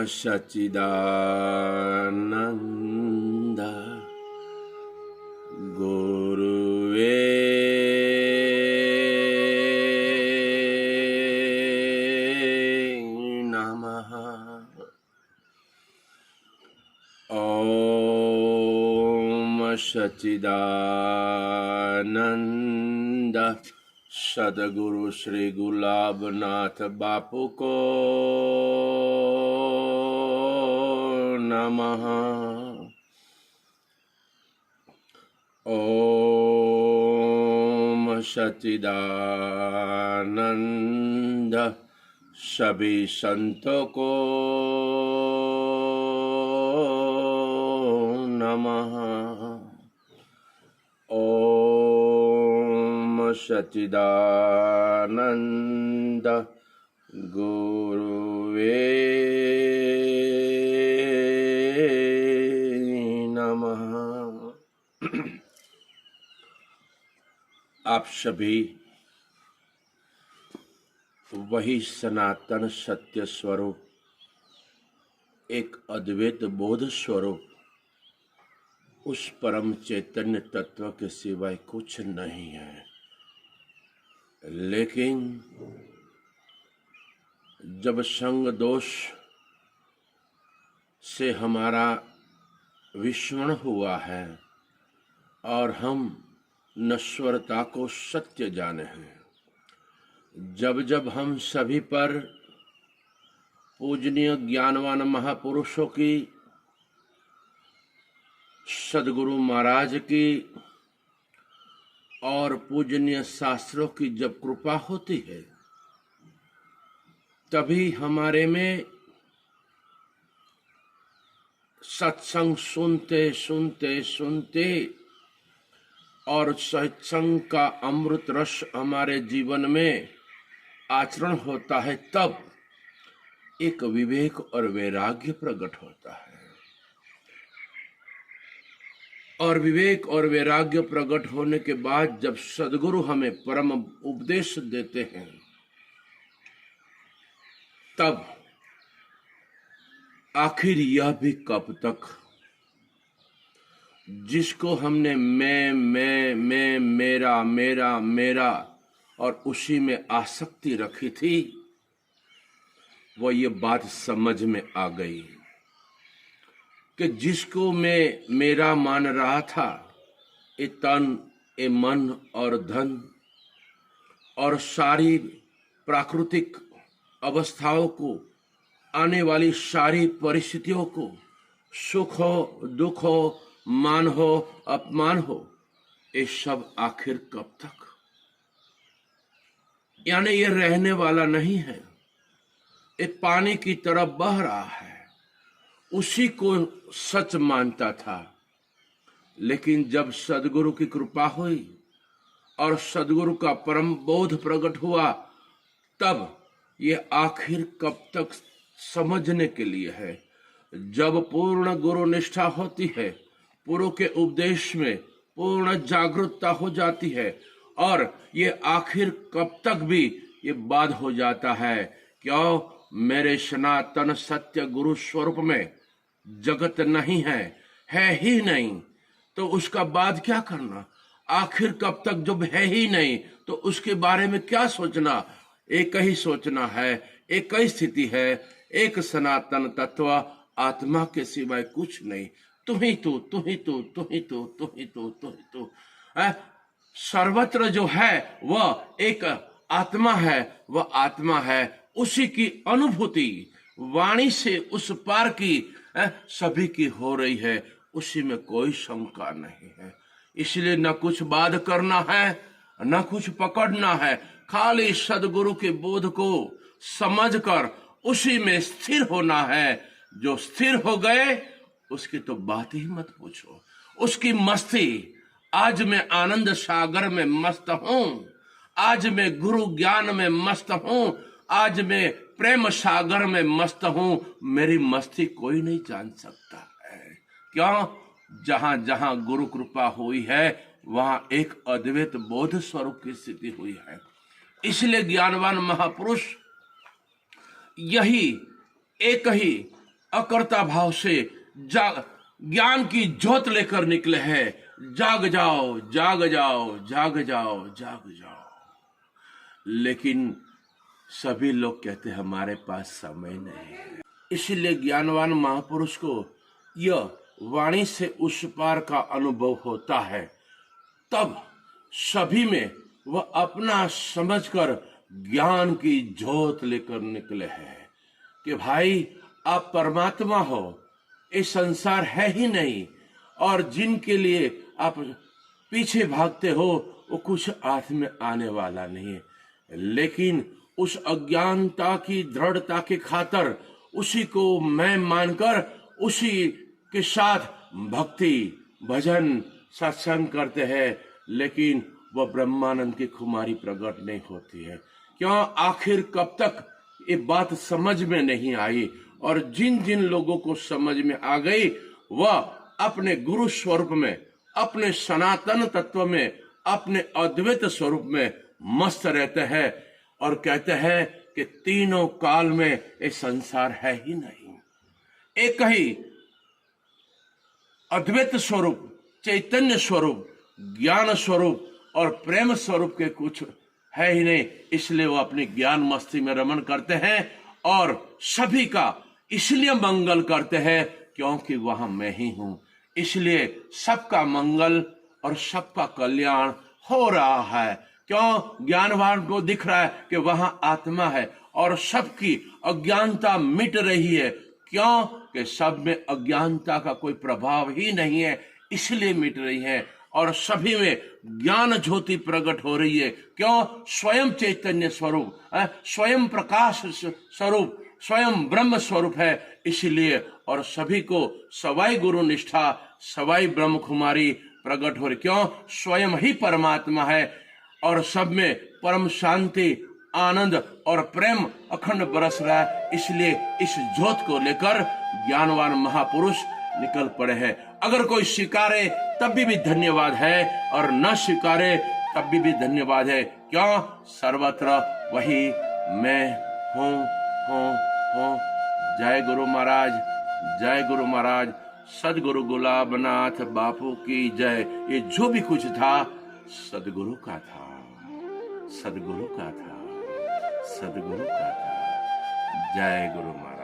सच्चिदानंद गुरुवे नमः। ओम सच्चिदानंद सदगुरु श्री गुलाबनाथ बापू को नमः। ओम सच्चिदानंद सभी संतों को नमः। ओम सच्चिदानंद गुरुवे नमः। आप सभी वही सनातन सत्य स्वरूप, एक अद्वैत बोध स्वरूप, उस परम चैतन्य तत्व के सिवाय कुछ नहीं है। लेकिन जब संग दोष से हमारा विस्मरण हुआ है और हम नश्वरता को सत्य जाने हैं, जब जब हम सभी पर पूजनीय ज्ञानवान महापुरुषों की, सदगुरु महाराज की और पूजनीय शास्त्रों की जब कृपा होती है, तभी हमारे में सत्संग सुनते सुनते सुनते और सत्संग का अमृत रस हमारे जीवन में आचरण होता है, तब एक विवेक और वैराग्य प्रकट होता है। और विवेक और वैराग्य प्रकट होने के बाद जब सदगुरु हमें परम उपदेश देते हैं, तब आखिर यह भी कब तक, जिसको हमने मैं मेरा मेरा मेरा और उसी में आसक्ति रखी थी, वो ये बात समझ में आ गई कि जिसको मैं मेरा मान रहा था, ये तन, ये मन और धन और सारी प्राकृतिक अवस्थाओं को, आने वाली सारी परिस्थितियों को, सुख हो दुख हो, मान हो अपमान हो, ये सब आखिर कब तक? यानी ये रहने वाला नहीं है, ये पानी की तरफ बह रहा है। उसी को सच मानता था, लेकिन जब सदगुरु की कृपा हुई और सदगुरु का परम बोध प्रकट हुआ, तब ये आखिर कब तक समझने के लिए है। जब पूर्ण गुरु निष्ठा होती है, गुरु के उपदेश में पूर्ण जागरूकता हो जाती है, और ये आखिर कब तक भी ये बाध हो जाता है, क्यों? मेरे सनातन सत्य गुरु स्वरूप में जगत नहीं है ही नहीं, तो उसका बाद क्या करना? आखिर कब तक जब है ही नहीं, तो उसके बारे में क्या सोचना? एक ही सोचना है, एक ही स्थिति है, एक सनातन तत्व आत्मा के सिवाय कुछ नहीं। तू ही तू, तू ही तू, तू ही तू, तू ही तू, तू ही तू। सर्वत्र जो है वह एक आत्मा है, वह आत्मा है। उसी की अनुभूति वाणी से उस पार की सभी की हो रही है, उसी में कोई शंका नहीं है। इसलिए न कुछ बात करना है, न कुछ पकड़ना है, खाली सदगुरु के बोध को समझकर उसी में स्थिर होना है। जो स्थिर हो गए उसकी तो बात ही मत पूछो, उसकी मस्ती। आज मैं आनंद सागर में मस्त हूं, आज मैं गुरु ज्ञान में मस्त हूं, आज मैं प्रेम सागर में मस्त हूं। मेरी मस्ती कोई नहीं जान सकता है। क्यों? जहां जहां गुरु कृपा हुई है, वहां एक अद्वैत बोध स्वरूप की स्थिति हुई है। इसलिए ज्ञानवान महापुरुष यही एक ही अकर्ता भाव से ज्ञान की ज्योत लेकर निकले हैं। जाग जाओ, जाग जाओ, जाग जाओ, जाग जाओ। लेकिन सभी लोग कहते हैं हमारे पास समय नहीं है। इसीलिए ज्ञानवान महापुरुष को यह वाणी से उस पार का अनुभव होता है। तब सभी में वह अपना समझकर ज्ञान की ज्योत लेकर निकले हैं कि भाई आप परमात्मा हो, ये संसार है ही नहीं, और जिनके लिए आप पीछे भागते हो वो कुछ हाथ में आने वाला नहीं है। लेकिन उस अज्ञानता की दृढ़ता के खातर उसी को मैं मानकर उसी के साथ भक्ति, भजन, सत्संग करते हैं, लेकिन वह ब्रह्मानंद की खुमारी प्रकट नहीं होती है। क्यों? आखिर कब तक ये बात समझ में नहीं आई। और जिन जिन लोगों को समझ में आ गई वह अपने गुरु स्वरूप में, अपने सनातन तत्व में, अपने अद्वैत स्वरूप में मस्त रहते हैं और कहते हैं कि तीनों काल में ये संसार है ही नहीं। एक ही अद्वैत स्वरूप, चैतन्य स्वरूप, ज्ञान स्वरूप और प्रेम स्वरूप के कुछ है ही नहीं। इसलिए वो अपनी ज्ञान मस्ती में रमन करते हैं और सभी का इसलिए मंगल करते हैं क्योंकि वहां मैं ही हूं। इसलिए सबका मंगल और सबका कल्याण हो रहा है। क्यों? ज्ञानवान को दिख रहा है कि वहां आत्मा है और सबकी अज्ञानता मिट रही है। क्यों? कि सब में अज्ञानता का कोई प्रभाव ही नहीं है, इसलिए मिट रही है। और सभी में ज्ञान ज्योति प्रकट हो रही है। क्यों? स्वयं चैतन्य स्वरूप, स्वयं प्रकाश स्वरूप, स्वयं ब्रह्म स्वरूप है, इसलिए। और सभी को सवाई गुरु निष्ठा, सवाई ब्रह्म कुमारी प्रकट हो रही। क्यों? स्वयं ही परमात्मा है और सब में परम शांति, आनंद और प्रेम अखंड बरस रहा है। इसलिए इस ज्योत को लेकर ज्ञानवान महापुरुष निकल पड़े हैं। अगर कोई स्वीकारे तब भी धन्यवाद है और न स्वीकारे तब भी धन्यवाद है। क्यों? सर्वत्र वही मैं हूँ। जय गुरु महाराज, जय गुरु महाराज। सदगुरु गुलाबनाथ बापू की जय। ये जो भी कुछ था सदगुरु का था, सदगुरु का था, सदगुरु का था। जय गुरु महाराज।